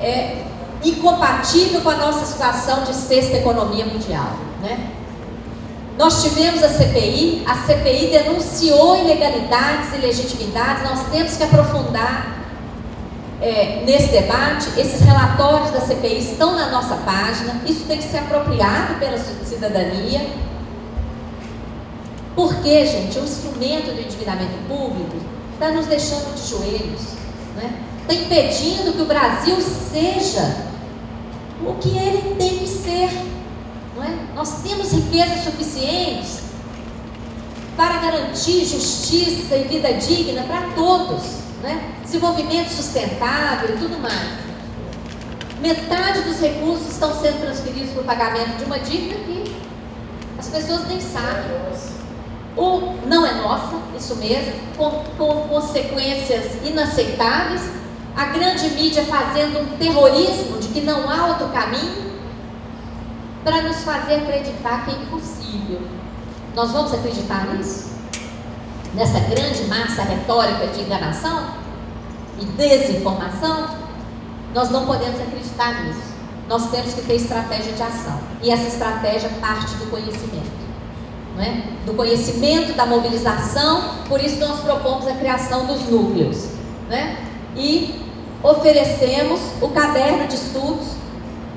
é incompatível com a nossa situação de sexta economia mundial, né? Nós tivemos a CPI denunciou ilegalidades e ilegitimidades. Nós temos que aprofundar nesse debate. Esses relatórios da CPI estão na nossa página, isso tem que ser apropriado pela cidadania. Porque, gente, o instrumento do endividamento público está nos deixando de joelhos, né? Está impedindo que o Brasil seja o que ele tem que ser. Não é? Nós temos riquezas suficientes para garantir justiça e vida digna para todos, né? Desenvolvimento sustentável e tudo mais. Metade dos recursos estão sendo transferidos para o pagamento de uma dívida que as pessoas nem sabem. Ou não é nossa, isso mesmo, com consequências inaceitáveis. A grande mídia fazendo um terrorismo de que não há outro caminho, para nos fazer acreditar que é impossível. Nós vamos acreditar nisso? Nessa grande massa retórica de enganação e desinformação? Nós não podemos acreditar nisso. Nós temos que ter estratégia de ação. E essa estratégia parte do conhecimento, não é? Do conhecimento, da mobilização. Por isso nós propomos a criação dos núcleos, né? E oferecemos o caderno de estudos.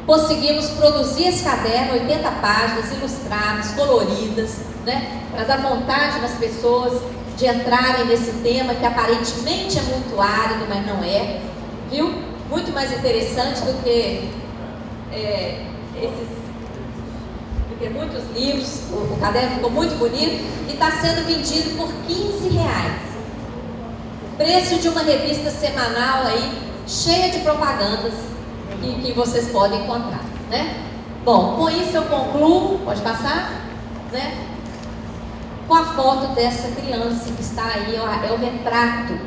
Conseguimos produzir esse caderno, 80 páginas, ilustradas, coloridas, né? Para dar vontade nas pessoas de entrarem nesse tema que aparentemente é muito árido, mas não é, viu? Muito mais interessante do que esses tem muitos livros, o caderno ficou muito bonito e está sendo vendido por R$15. Preço de uma revista semanal aí, cheia de propagandas que vocês podem encontrar, né? Bom, com isso eu concluo, pode passar, né? Com a foto dessa criança que está aí, é o retrato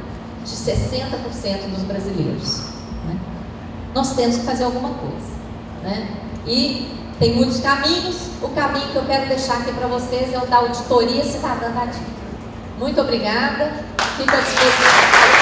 de 60% dos brasileiros, né? Nós temos que fazer alguma coisa, né? E tem muitos caminhos. O caminho que eu quero deixar aqui para vocês é o da Auditoria Cidadã da Dívida. Muito obrigada. Fico à disposição.